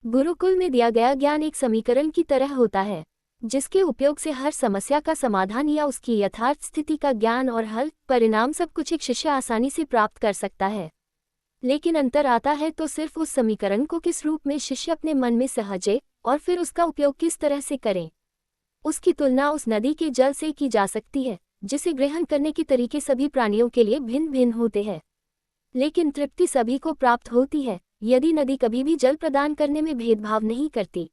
गुरुकुल में दिया गया ज्ञान एक समीकरण की तरह होता है, जिसके उपयोग से हर समस्या का समाधान या उसकी यथार्थ स्थिति का ज्ञान और हल परिणाम सब कुछ एक शिष्य आसानी से प्राप्त कर सकता है। लेकिन अंतर आता है तो सिर्फ उस समीकरण को किस रूप में शिष्य अपने मन में सहेजे और फिर उसका उपयोग किस तरह से करें। उसकी तुलना उस नदी के जल से की जा सकती है, जिसे ग्रहण करने के तरीके सभी प्राणियों के लिए भिन्न भिन्न होते हैं, लेकिन तृप्ति सभी को प्राप्त होती है यदि नदी कभी भी जल प्रदान करने में भेदभाव नहीं करती।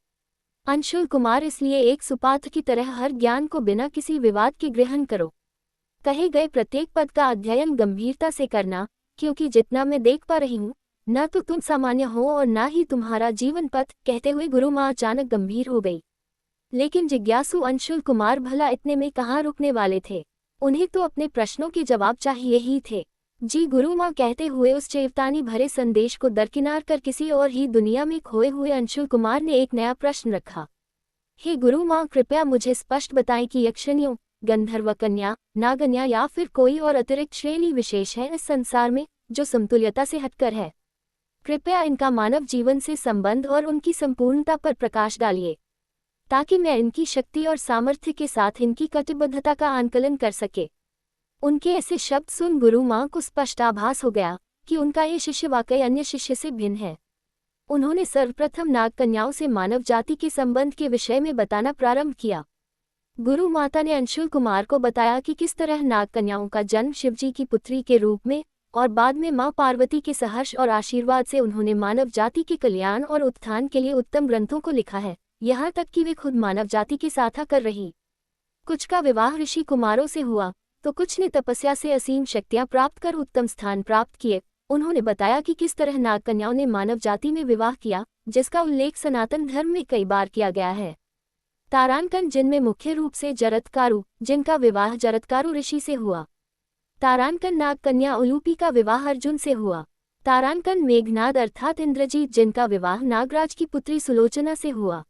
अंशुल कुमार, इसलिए एक सुपात्र की तरह हर ज्ञान को बिना किसी विवाद के ग्रहण करो। कहे गए प्रत्येक पद का अध्ययन गंभीरता से करना, क्योंकि जितना मैं देख पा रही हूँ, न तो तुम सामान्य हो और न ही तुम्हारा जीवन पथ। कहते हुए गुरु माँ अचानक गंभीर हो गई। लेकिन जिज्ञासु अंशुल कुमार भला इतने में कहाँ रुकने वाले थे? उन्हें तो अपने प्रश्नों के जवाब चाहिए ही थे। जी गुरु माँ, कहते हुए उस चेतावनी भरे संदेश को दरकिनार कर किसी और ही दुनिया में खोए हुए अंशुल कुमार ने एक नया प्रश्न रखा। हे गुरु माँ, कृपया मुझे स्पष्ट बताएं कि यक्षिणियों, गंधर्व कन्या, नागन्या या फिर कोई और अतिरिक्त श्रेणी विशेष है इस संसार में जो समतुल्यता से हटकर है। कृपया इनका मानव जीवन से संबंध और उनकी संपूर्णता पर प्रकाश डालिए, ताकि मैं इनकी शक्ति और सामर्थ्य के साथ इनकी कटिबद्धता का आंकलन कर सके। उनके ऐसे शब्द सुन गुरु माँ को स्पष्ट आभास हो गया कि उनका ये शिष्य वाकई अन्य शिष्य से भिन्न है। उन्होंने सर्वप्रथम नाग कन्याओं से मानव जाति के संबंध के विषय में बताना प्रारंभ किया। गुरु माता ने अंशुल कुमार को बताया कि किस तरह नाग कन्याओं का जन्म शिवजी की पुत्री के रूप में और बाद में मां पार्वती के सहर्ष और आशीर्वाद से उन्होंने मानव जाति के कल्याण और उत्थान के लिए उत्तम ग्रंथों को लिखा है, यहाँ तक कि वे खुद मानव जाति की साथा कर रही। कुछ का विवाह ऋषि कुमारों से हुआ तो कुछ ने तपस्या से असीम शक्तियां प्राप्त कर उत्तम स्थान प्राप्त किए। उन्होंने बताया कि किस तरह नाग कन्याओं ने मानव जाति में विवाह किया, जिसका उल्लेख सनातन धर्म में कई बार किया गया है। तारानकन, जिनमें मुख्य रूप से जरत्कारु, जिनका विवाह जरत्कारु ऋषि से हुआ। तारानकन नाग कन्या उलूपी का विवाह अर्जुन से हुआ। तारानकन मेघनाद अर्थात इंद्रजीत, जिनका विवाह नागराज की पुत्री सुलोचना से हुआ।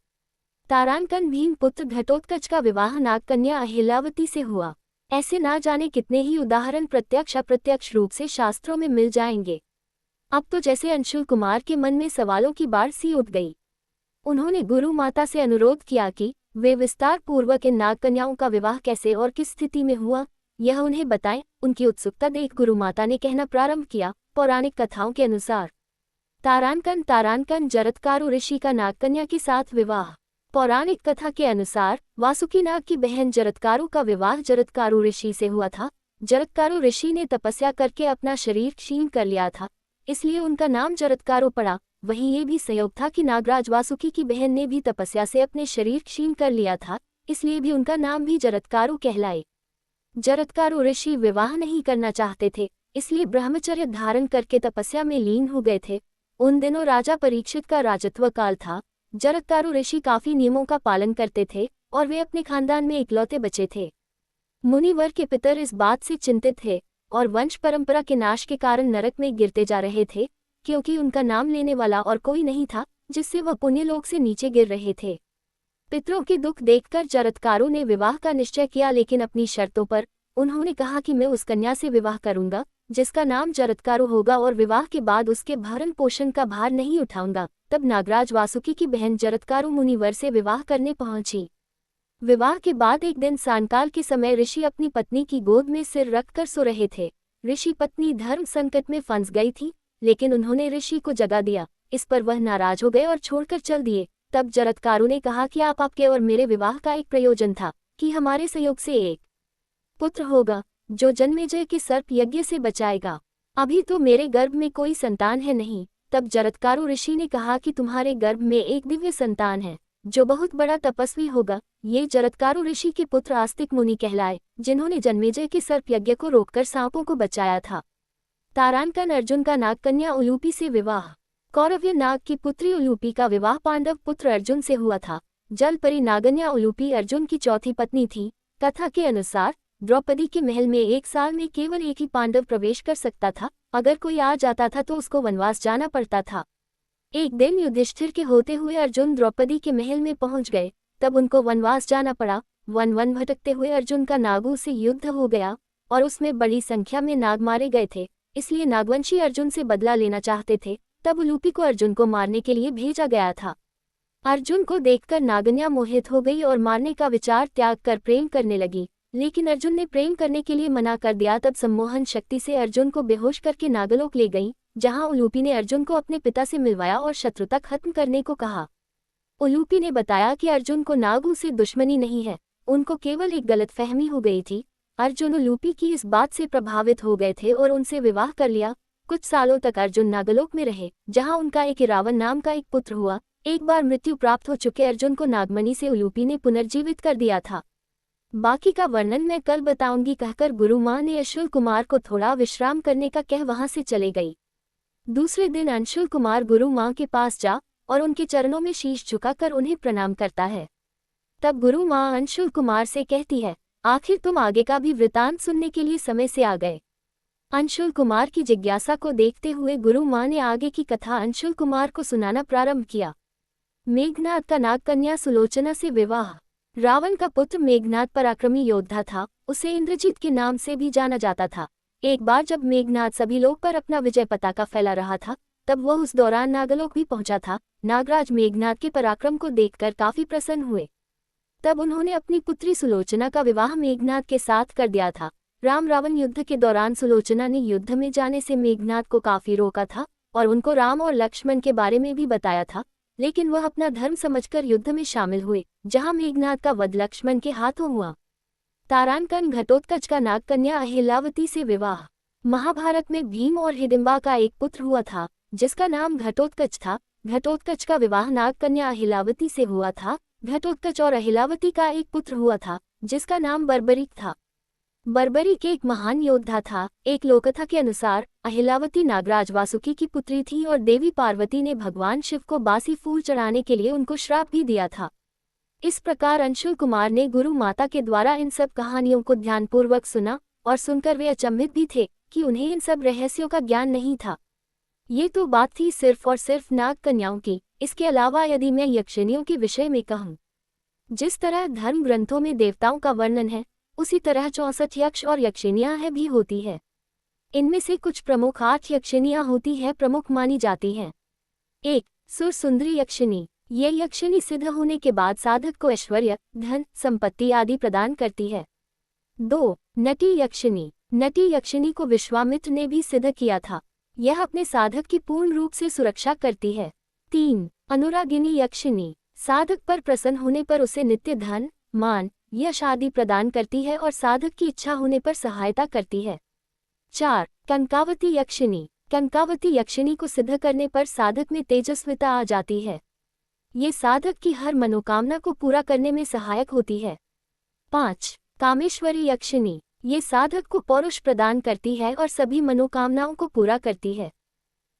तारानकन भीम पुत्र घटोत्कच का विवाह नाग कन्या अहिल्यावती से हुआ। ऐसे ना जाने कितने ही उदाहरण प्रत्यक्ष अप्रत्यक्ष रूप से शास्त्रों में मिल जाएंगे। अब तो जैसे अंशुल कुमार के मन में सवालों की बाढ़ सी उठ गई। उन्होंने गुरु माता से अनुरोध किया कि वे विस्तार पूर्वक इन नाग कन्याओं का विवाह कैसे और किस स्थिति में हुआ, यह उन्हें बताएं। उनकी उत्सुकता देख गुरु माता ने कहना प्रारंभ किया, पौराणिक कथाओं के अनुसार तारानकन जरत्कारु ऋषि का नाग कन्या के साथ विवाह। पौराणिक कथा के अनुसार वासुकी नाग की बहन जरत्कारु का विवाह जरत्कारु ऋषि से हुआ था। जरत्कारु ऋषि ने तपस्या करके अपना शरीर क्षीण कर लिया था, इसलिए उनका नाम जरत्कारु पड़ा। वहीं ये भी संयोग था कि नागराज वासुकी की बहन ने भी तपस्या से अपने शरीर क्षीण कर लिया था, इसलिए भी उनका नाम भी जरत्कारु कहलाए। जरत्कारु ऋषि विवाह नहीं करना चाहते थे, इसलिए ब्रह्मचर्य धारण करके तपस्या में लीन हो गए थे। उन दिनों राजा परीक्षित का राजत्व काल था। जरत्कारु ऋषि काफी नियमों का पालन करते थे और वे अपने खानदान में इकलौते बचे थे। मुनिवर के पितर इस बात से चिंतित थे और वंश परंपरा के नाश के कारण नरक में गिरते जा रहे थे, क्योंकि उनका नाम लेने वाला और कोई नहीं था जिससे वह पुण्यलोक से नीचे गिर रहे थे। पितरों के दुख देखकर जरत्कारु ने विवाह का निश्चय किया, लेकिन अपनी शर्तों पर। उन्होंने कहा कि मैं उस कन्या से विवाह करूंगा जिसका नाम जरत्कारु होगा और विवाह के बाद उसके भरण पोषण का भार नहीं उठाऊंगा। तब नागराज वासुकी की बहन जरत्कारु मुनिवर से विवाह करने पहुंची। विवाह के बाद एक दिन सायंकाल के समय ऋषि अपनी पत्नी की गोद में सिर रखकर सो रहे थे। ऋषि पत्नी धर्म संकट में फंस गई थी, लेकिन उन्होंने ऋषि को जगा दिया। इस पर वह नाराज हो गए और छोड़कर चल दिए। तब जरत्कारु ने कहा कि आपके और मेरे विवाह का एक प्रयोजन था कि हमारे संयोग से एक पुत्र होगा जो जन्मेजय के सर्प यज्ञ से बचाएगा। अभी तो मेरे गर्भ में कोई संतान है नहीं। तब जरत्कारु ऋषि ने कहा कि तुम्हारे गर्भ में एक दिव्य संतान है जो बहुत बड़ा तपस्वी होगा। ये जरत्कारु ऋषि के पुत्र आस्तिक मुनि कहलाए, जिन्होंने जन्मेजय के सर्प यज्ञ को रोककर सांपों को बचाया था। तारानकन अर्जुन का नाग कन्या उलूपी से विवाह। कौरव्य नाग की पुत्री उलूपी का विवाह पांडव पुत्र अर्जुन से हुआ था। जलपरी नागन्या उलूपी अर्जुन की चौथी पत्नी थी। कथा के अनुसार द्रौपदी के महल में एक साल में केवल एक ही पांडव प्रवेश कर सकता था। अगर कोई आ जाता था तो उसको वनवास जाना पड़ता था। एक दिन युधिष्ठिर के होते हुए अर्जुन द्रौपदी के महल में पहुंच गए, तब उनको वनवास जाना पड़ा। वन भटकते हुए अर्जुन का नागों से युद्ध हो गया और उसमें बड़ी संख्या में नाग मारे गए थे, इसलिए नागवंशी अर्जुन से बदला लेना चाहते थे। तब उलूपी को अर्जुन को मारने के लिए भेजा गया था। अर्जुन को देखकर नागन्या मोहित हो गई और मारने का विचार त्याग कर प्रेम करने लगी, लेकिन अर्जुन ने प्रेम करने के लिए मना कर दिया। तब सम्मोहन शक्ति से अर्जुन को बेहोश करके नागलोक ले गई, जहां उलूपी ने अर्जुन को अपने पिता से मिलवाया और शत्रुता खत्म करने को कहा। उलूपी ने बताया कि अर्जुन को नागों से दुश्मनी नहीं है, उनको केवल एक गलतफहमी हो गई थी। अर्जुन उलूपी की इस बात से प्रभावित हो गए थे और उनसे विवाह कर लिया। कुछ सालों तक अर्जुन नागलोक में रहे, जहां उनका एक इरावन नाम का एक पुत्र हुआ। एक बार मृत्यु प्राप्त हो चुके अर्जुन को नागमणि से उलूपी ने पुनर्जीवित कर दिया था। बाकी का वर्णन मैं कल बताऊंगी, कहकर गुरु माँ ने अंशुल कुमार को थोड़ा विश्राम करने का कह वहां से चले गई। दूसरे दिन अंशुल कुमार गुरु माँ के पास जा और उनके चरणों में शीश झुकाकर उन्हें प्रणाम करता है। तब गुरु माँ अंशुल कुमार से कहती है, आखिर तुम आगे का भी वृतांत सुनने के लिए समय से आ गए। अंशुल कुमार की जिज्ञासा को देखते हुए गुरु माँ ने आगे की कथा अंशुल कुमार को सुनाना प्रारंभ किया। मेघनाद का नागकन्या सुलोचना से विवाह। रावण का पुत्र मेघनाद पराक्रमी योद्धा था, उसे इंद्रजीत के नाम से भी जाना जाता था। एक बार जब मेघनाद सभी लोग पर अपना विजय पताका फैला रहा था, तब वह उस दौरान नागलोक भी पहुंचा था। नागराज मेघनाद के पराक्रम को देखकर काफी प्रसन्न हुए। तब उन्होंने अपनी पुत्री सुलोचना का विवाह मेघनाद के साथ कर दिया था। राम रावण युद्ध के दौरान सुलोचना ने युद्ध में जाने से मेघनाद को काफी रोका था और उनको राम और लक्ष्मण के बारे में भी बताया था, लेकिन वह अपना धर्म समझकर युद्ध में शामिल हुए, जहां मेघनाद का वध लक्ष्मण के हाथों हुआ। तारानकन घटोत्कच का नागकन्या अहिल्यावती से विवाह। महाभारत में भीम और हिडिंबा का एक पुत्र हुआ था, जिसका नाम घटोत्कच था। घटोत्कच का विवाह नागकन्या अहिल्यावती से हुआ था। घटोत्कच और अहिल्यावती का एक पुत्र हुआ था, जिसका नाम बर्बरीक था। बर्बरीक एक महान योद्धा था। एक लोककथा के अनुसार अहिल्यावती नागराज वासुकी की पुत्री थी और देवी पार्वती ने भगवान शिव को बासी फूल चढ़ाने के लिए उनको श्राप भी दिया था। इस प्रकार अंशुल कुमार ने गुरु माता के द्वारा इन सब कहानियों को ध्यानपूर्वक सुना और सुनकर वे अचंभित भी थे कि उन्हें इन सब रहस्यों का ज्ञान नहीं था। ये तो बात थी सिर्फ और सिर्फ नाग कन्याओं की। इसके अलावा यदि मैं यक्षिणियों के विषय में कहूँ, जिस तरह धर्म ग्रंथों में देवताओं का वर्णन है, उसी तरह 64 यक्ष और यक्षिणियाँ भी होती है। इनमें से कुछ प्रमुख 8 यक्षिणियाँ होती है, प्रमुख मानी जाती हैं। 1. सुर सुंदरी यक्षिणी। ये यक्षिणी सिद्ध होने के बाद साधक को ऐश्वर्य, धन, संपत्ति आदि प्रदान करती है। 2. नटी यक्षिणी। नटी यक्षिणी को विश्वामित्र ने भी सिद्ध किया था। यह अपने साधक की पूर्ण रूप से सुरक्षा करती है। 3. अनुरागिनी यक्षिणी। साधक पर प्रसन्न होने पर उसे नित्य धन, मान, यश आदि प्रदान करती है और साधक की इच्छा होने पर सहायता करती है। 4. कनकावती यक्षिणी। कनकावती यक्षिणी को सिद्ध करने पर साधक में तेजस्विता आ जाती है। ये साधक की हर मनोकामना को पूरा करने में सहायक होती है। 5. कामेश्वरी यक्षिणी। ये साधक को पौरुष प्रदान करती है और सभी मनोकामनाओं को पूरा करती है।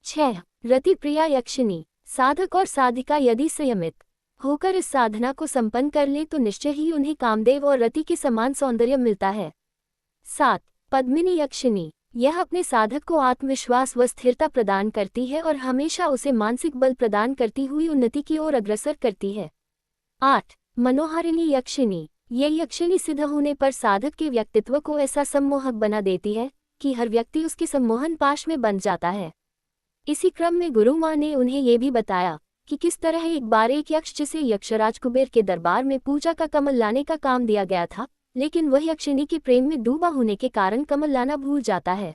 6. रतिप्रिया यक्षिणी। साधक और साधिका यदि संयमित होकर इस साधना को संपन्न कर ले तो निश्चय ही उन्हें कामदेव और रति के समान सौंदर्य मिलता है। 7. पद्मिनी यक्षिणी। यह अपने साधक को आत्मविश्वास व स्थिरता प्रदान करती है और हमेशा उसे मानसिक बल प्रदान करती हुई उन्नति की ओर अग्रसर करती है। 8. मनोहारिणी यक्षिणी। ये यक्षिणी सिद्ध होने पर साधक के व्यक्तित्व को ऐसा सम्मोहक बना देती है कि हर व्यक्ति उसके सम्मोहन पाश में बंध जाता है। इसी क्रम में गुरु माँ ने उन्हें ये भी बताया कि किस तरह एक बार एक यक्ष जिसे यक्षराज कुबेर के दरबार में पूजा का कमल लाने का काम दिया गया था, लेकिन वह यक्षिणी के प्रेम में डूबा होने के कारण कमल लाना भूल जाता है।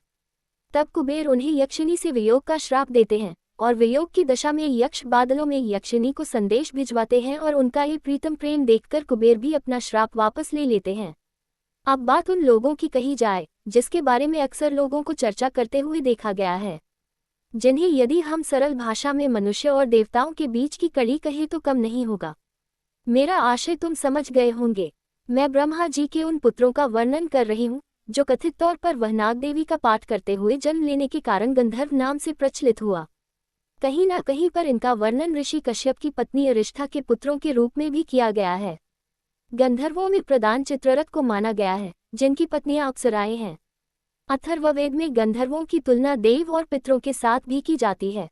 तब कुबेर उन्हें यक्षिणी से वियोग का श्राप देते हैं और वियोग की दशा में यक्ष बादलों में यक्षिणी को संदेश भिजवाते हैं और उनका ये प्रीतम प्रेम देखकर कुबेर भी अपना श्राप वापस ले लेते हैं। अब बात उन लोगों की कही जाए जिसके बारे में अक्सर लोगों को चर्चा करते हुए देखा गया है, जिन्हें यदि हम सरल भाषा में मनुष्य और देवताओं के बीच की कड़ी कहें तो कम नहीं होगा। मेरा आशय तुम समझ गए होंगे। मैं ब्रह्मा जी के उन पुत्रों का वर्णन कर रही हूँ जो कथित तौर पर वह नाग देवी का पाठ करते हुए जन्म लेने के कारण गंधर्व नाम से प्रचलित हुआ। कहीं न कहीं पर इनका वर्णन ऋषि कश्यप की पत्नी अरिष्ठा के पुत्रों के रूप में भी किया गया है। गंधर्वों में प्रधान चित्ररथ को माना गया है, जिनकी पत्नियां अप्सराएं हैं। अथर्ववेद में गंधर्वों की तुलना देव और पितरों के साथ भी की जाती है।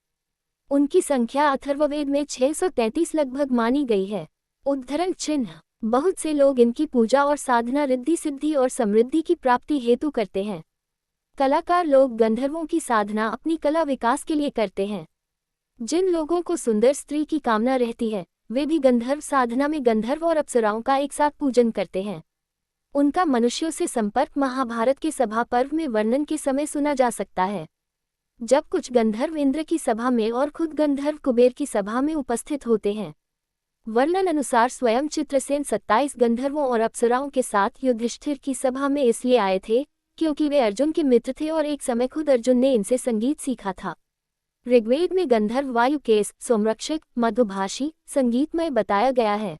उनकी संख्या अथर्ववेद में 633 लगभग मानी गई है। उद्धरण चिन्ह। बहुत से लोग इनकी पूजा और साधना रिद्धि सिद्धि और समृद्धि की प्राप्ति हेतु करते हैं। कलाकार लोग गंधर्वों की साधना अपनी कला विकास के लिए करते हैं। जिन लोगों को सुंदर स्त्री की कामना रहती है वे भी गंधर्व साधना में गंधर्व और अप्सराओं का एक साथ पूजन करते हैं। उनका मनुष्यों से संपर्क महाभारत के सभा पर्व में वर्णन के समय सुना जा सकता है, जब कुछ गंधर्व इंद्र की सभा में और खुद गंधर्व कुबेर की सभा में उपस्थित होते हैं। वर्णन अनुसार स्वयं चित्रसेन 27 गंधर्वों और अप्सराओं के साथ युधिष्ठिर की सभा में इसलिए आए थे क्योंकि वे अर्जुन के मित्र थे और एक समय खुद अर्जुन ने इनसे संगीत सीखा था। ऋग्वेद में गंधर्व वायुकेश, सोमरक्षक, मधुभाषी, संगीतमय बताया गया है।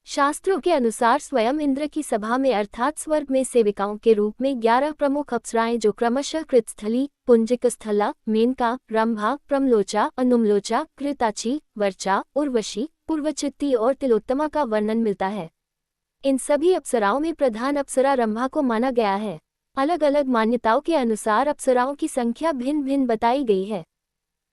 शास्त्रों के अनुसार स्वयं इंद्र की सभा में अर्थात स्वर्ग में सेविकाओं के रूप में 11 प्रमुख अप्सराएं जो क्रमशः कृतस्थली, पुंजिकस्थला, मेनका, रंभा, प्रमलोचा, अनुमलोचा, कृताची, वर्चा, उर्वशी, पूर्वचित्ती और तिलोत्तमा का वर्णन मिलता है। इन सभी अप्सराओं में प्रधान अप्सरा रंभा को माना गया है। अलग अलग मान्यताओं के अनुसार अप्सराओं की संख्या भिन्न भिन्न बताई गई है,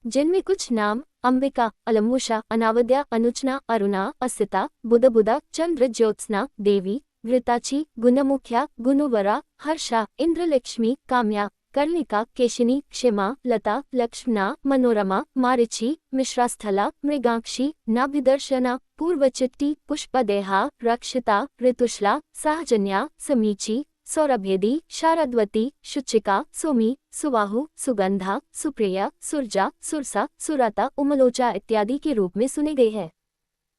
जिनमें कुछ नाम अंबिका, अलमुषा, अनावद्या, अनुचना, अरुणा, असिता, बुधबुदा, चंद्र ज्योत्सना, देवी, घृताची, गुणमुख्या, गुणुवरा, हर्षा, इंद्रलक्ष्मी, काम्या, कर्णिका, केशिनी, क्षमा, लता, लक्ष्मणा, मनोरमा, मारिची, मिश्रास्थला, मृगाक्षी, नाभिदर्शना, पूर्वचिट्टी, पुष्पदेहा, रक्षिता, ऋतुश्ला, सहजन्या, समीची, सौरभेदी, शारद्वती, शुचिका, सोमी, सुबाहु, सुगंधा, सुप्रिया, सुरजा, सुरसा, सुराता, उमलोचा इत्यादि के रूप में सुने गए हैं।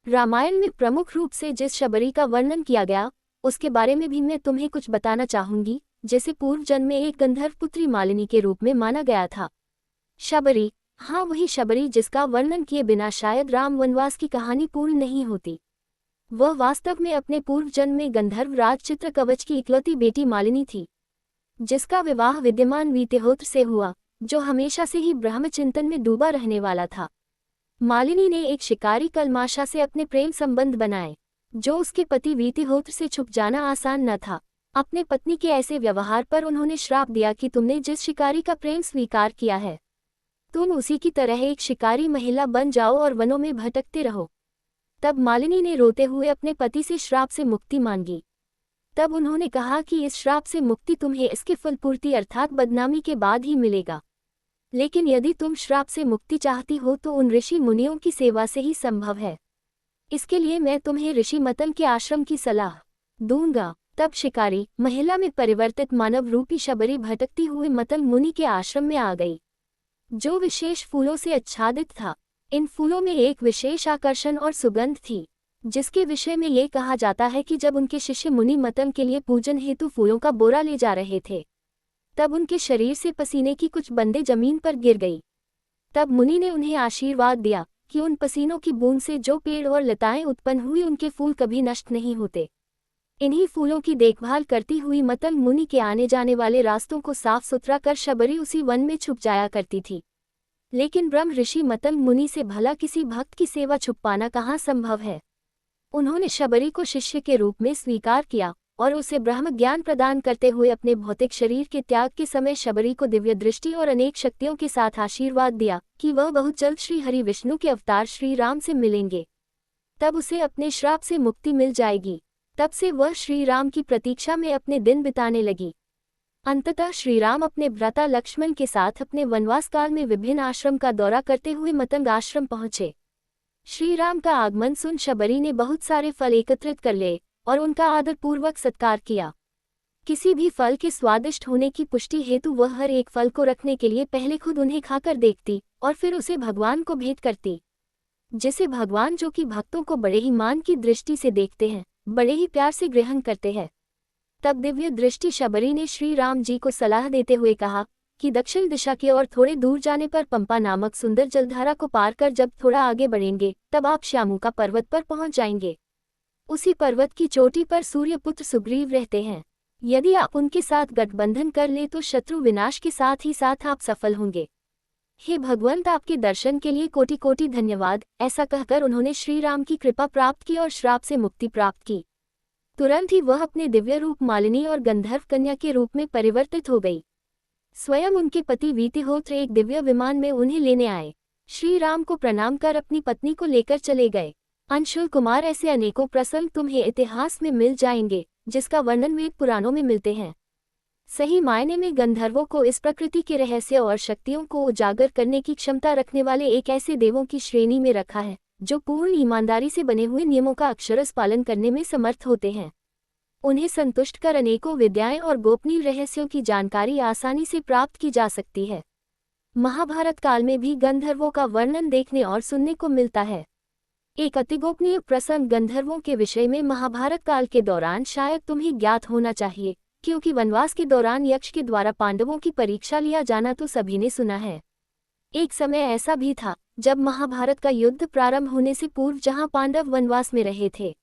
रामायण में प्रमुख रूप से जिस शबरी का वर्णन किया गया उसके बारे में भी मैं तुम्हें कुछ बताना चाहूंगी, जिसे पूर्व जन्म में एक गंधर्व पुत्री मालिनी के रूप में माना गया था। शबरी, हाँ वही शबरी जिसका वर्णन किए बिना शायद राम वनवास की कहानी पूर्ण नहीं होती। वह वास्तव में अपने पूर्व जन्म में गंधर्व राज चित्रकवच की इकलौती बेटी मालिनी थी, जिसका विवाह विद्यमान वीतिहोत्र से हुआ, जो हमेशा से ही ब्रह्मचिंतन में डूबा रहने वाला था। मालिनी ने एक शिकारी कलमाशा से अपने प्रेम संबंध बनाए, जो उसके पति वीतिहोत्र से छुप जाना आसान न था। अपने पत्नी के ऐसे व्यवहार पर उन्होंने श्राप दिया कि तुमने जिस शिकारी का प्रेम स्वीकार किया है, तुम उसी की तरह एक शिकारी महिला बन जाओ और वनों में भटकते रहो। तब मालिनी ने रोते हुए अपने पति से श्राप से मुक्ति मांगी। तब उन्होंने कहा कि इस श्राप से मुक्ति तुम्हें इसके फलपूर्ति अर्थात बदनामी के बाद ही मिलेगा, लेकिन यदि तुम श्राप से मुक्ति चाहती हो तो उन ऋषि मुनियों की सेवा से ही संभव है। इसके लिए मैं तुम्हें ऋषि मतल के आश्रम की सलाह दूंगा। तब शिकारी महिला में परिवर्तित मानव रूपी शबरी भटकती हुई मतल मुनि के आश्रम में आ गई, जो विशेष फूलों से आच्छादित था। इन फूलों में एक विशेष आकर्षण और सुगंध थी, जिसके विषय में ये कहा जाता है कि जब उनके शिष्य मुनि मतल के लिए पूजन हेतु फूलों का बोरा ले जा रहे थे, तब उनके शरीर से पसीने की कुछ बूंदें जमीन पर गिर गई। तब मुनि ने उन्हें आशीर्वाद दिया कि उन पसीनों की बूंद से जो पेड़ और लताएं उत्पन्न हुई उनके फूल कभी नष्ट नहीं होते। इन्हीं फूलों की देखभाल करती हुई मतल मुनि के आने जाने वाले रास्तों को साफ सुथरा कर शबरी उसी वन में छुप जाया करती थी। लेकिन ब्रह्म ऋषि मतल मुनि से भला किसी भक्त की सेवा छुप पाना कहाँ संभव है। उन्होंने शबरी को शिष्य के रूप में स्वीकार किया और उसे ब्रह्म ज्ञान प्रदान करते हुए अपने भौतिक शरीर के त्याग के समय शबरी को दिव्य दृष्टि और अनेक शक्तियों के साथ आशीर्वाद दिया कि वह बहुत जल्द श्री हरि विष्णु के अवतार श्री राम से मिलेंगे। तब उसे अपने श्राप से मुक्ति मिल जाएगी। तब से वह श्री राम की प्रतीक्षा में अपने दिन बिताने लगी। अंततः श्रीराम अपने भ्राता लक्ष्मण के साथ अपने वनवास काल में विभिन्न आश्रम का दौरा करते हुए मतंग आश्रम पहुंचे। श्रीराम का आगमन सुन शबरी ने बहुत सारे फल एकत्रित कर लिए और उनका आदरपूर्वक सत्कार किया। किसी भी फल के स्वादिष्ट होने की पुष्टि हेतु वह हर एक फल को रखने के लिए पहले खुद उन्हें खाकर देखती और फिर उसे भगवान को भेंट करती, जिसे भगवान, जो कि भक्तों को बड़े ही मान की दृष्टि से देखते हैं, बड़े ही प्यार से ग्रहण करते हैं। तब दिव्य दृष्टि शबरी ने श्री राम जी को सलाह देते हुए कहा कि दक्षिण दिशा की ओर थोड़े दूर जाने पर पंपा नामक सुंदर जलधारा को पार कर जब थोड़ा आगे बढ़ेंगे तब आप श्यामुका पर्वत पर पहुंच जाएंगे। उसी पर्वत की चोटी पर सूर्यपुत्र सुग्रीव रहते हैं। यदि आप उनके साथ गठबंधन कर ले तो शत्रु विनाश के साथ ही साथ आप सफल होंगे। हे भगवंत, आपके दर्शन के लिए कोटि कोटि धन्यवाद। ऐसा कहकर उन्होंने श्री राम की कृपा प्राप्त की और श्राप से मुक्ति प्राप्त की। तुरंत ही वह अपने दिव्य रूप मालिनी और गंधर्व कन्या के रूप में परिवर्तित हो गई। स्वयं उनके पति वीतिहोत्र एक दिव्य विमान में उन्हें लेने आए। श्री राम को प्रणाम कर अपनी पत्नी को लेकर चले गए। अंशुल कुमार, ऐसे अनेकों प्रसंग तुम्हें इतिहास में मिल जाएंगे जिसका वर्णन वेद पुराणों में मिलते हैं। सही मायने में गंधर्वों को इस प्रकृति के रहस्य और शक्तियों को उजागर करने की क्षमता रखने वाले एक ऐसे देवों की श्रेणी में रखा है जो पूर्ण ईमानदारी से बने हुए नियमों का अक्षरश पालन करने में समर्थ होते हैं। उन्हें संतुष्ट कर अनेकों विद्याएं और गोपनीय रहस्यों की जानकारी आसानी से प्राप्त की जा सकती है। महाभारत काल में भी गंधर्वों का वर्णन देखने और सुनने को मिलता है। एक अति गोपनीय प्रसंग गंधर्वों के विषय में महाभारत काल के दौरान शायद तुम्हें ज्ञात होना चाहिए, क्योंकि वनवास के दौरान यक्ष के द्वारा पांडवों की परीक्षा लिया जाना तो सभी ने सुना है। एक समय ऐसा भी था जब महाभारत का युद्ध प्रारंभ होने से पूर्व जहां पांडव वनवास में रहे थे,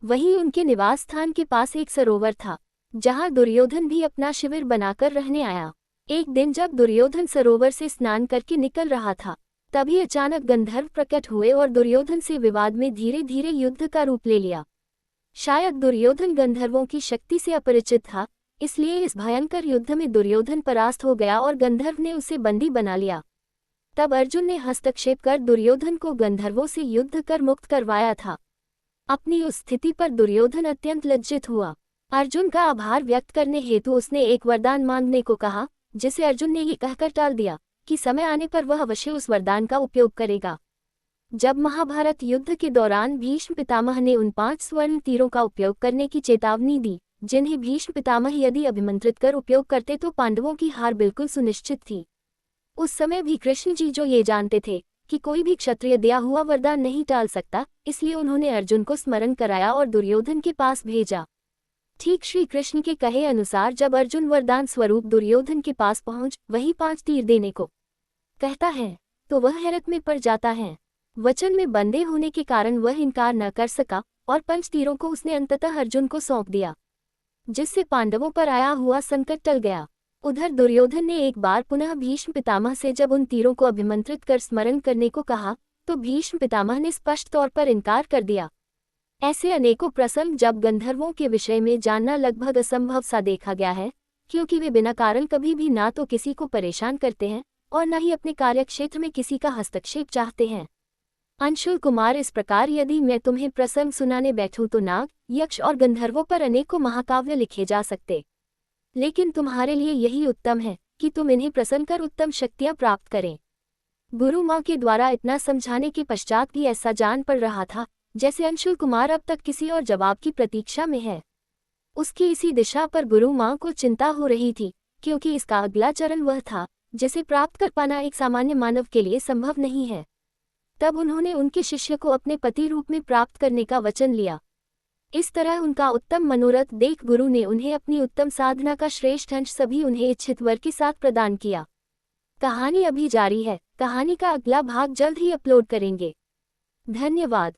वहीं उनके निवास स्थान के पास एक सरोवर था जहां दुर्योधन भी अपना शिविर बनाकर रहने आया। एक दिन जब दुर्योधन सरोवर से स्नान करके निकल रहा था, तभी अचानक गंधर्व प्रकट हुए और दुर्योधन से विवाद में धीरे धीरे युद्ध का रूप ले लिया। शायद दुर्योधन गंधर्वों की शक्ति से अपरिचित था, इसलिए इस भयंकर युद्ध में दुर्योधन परास्त हो गया और गंधर्व ने उसे बंदी बना लिया। तब अर्जुन ने हस्तक्षेप कर दुर्योधन को गंधर्वों से युद्ध कर मुक्त करवाया था। अपनी उस स्थिति पर दुर्योधन अत्यंत लज्जित हुआ। अर्जुन का आभार व्यक्त करने हेतु उसने एक वरदान मांगने को कहा, जिसे अर्जुन ने ये कहकर टाल दिया कि समय आने पर वह अवश्य उस वरदान का उपयोग करेगा। जब महाभारत युद्ध के दौरान भीष्म पितामह ने उन 5 स्वर्ण तीरों का उपयोग करने की चेतावनी दी, जिन्हें भीष्म पितामह यदि अभिमंत्रित कर उपयोग करते तो पांडवों की हार बिल्कुल सुनिश्चित थी। उस समय भी कृष्ण जी जो ये जानते थे कि कोई भी क्षत्रिय दिया हुआ वरदान नहीं टाल सकता, इसलिए उन्होंने अर्जुन को स्मरण कराया और दुर्योधन के पास भेजा। ठीक श्री कृष्ण के कहे अनुसार जब अर्जुन वरदान स्वरूप दुर्योधन के पास पहुंच वही 5 तीर देने को कहता है तो वह हैरत में पड़ जाता है। वचन में बंधे होने के कारण वह इनकार न कर सका और 5 तीरों को उसने अंततः अर्जुन को सौंप दिया, जिससे पांडवों पर आया हुआ संकट टल गया। उधर दुर्योधन ने एक बार पुनः भीष्म पितामह से जब उन तीरों को अभिमंत्रित कर स्मरण करने को कहा तो भीष्म पितामह ने स्पष्ट तौर पर इनकार कर दिया। ऐसे अनेकों प्रसंग जब गंधर्वों के विषय में जानना लगभग असंभव सा देखा गया है, क्योंकि वे बिना कारण कभी भी ना तो किसी को परेशान करते हैं और न ही अपने कार्यक्षेत्र में किसी का हस्तक्षेप चाहते हैं। अंशुल कुमार, इस प्रकार यदि मैं तुम्हें प्रसंग सुनाने बैठूं तो नाग, यक्ष और गंधर्वों पर अनेकों महाकाव्य लिखे जा सकते, लेकिन तुम्हारे लिए यही उत्तम है कि तुम इन्हें प्रसन्न कर उत्तम शक्तियां प्राप्त करें। गुरु माँ के द्वारा इतना समझाने के पश्चात भी ऐसा जान पड़ रहा था जैसे अंशुल कुमार अब तक किसी और जवाब की प्रतीक्षा में है। उसकी इसी दिशा पर गुरु माँ को चिंता हो रही थी, क्योंकि इसका अगला चरण वह था जिसे प्राप्त कर पाना एक सामान्य मानव के लिए संभव नहीं है। तब उन्होंने उनके शिष्य को अपने पति रूप में प्राप्त करने का वचन लिया। इस तरह उनका उत्तम मनोरथ देख गुरु ने उन्हें अपनी उत्तम साधना का श्रेष्ठ अंश सभी उन्हें इच्छित वर के साथ प्रदान किया। कहानी अभी जारी है। कहानी का अगला भाग जल्द ही अपलोड करेंगे। धन्यवाद।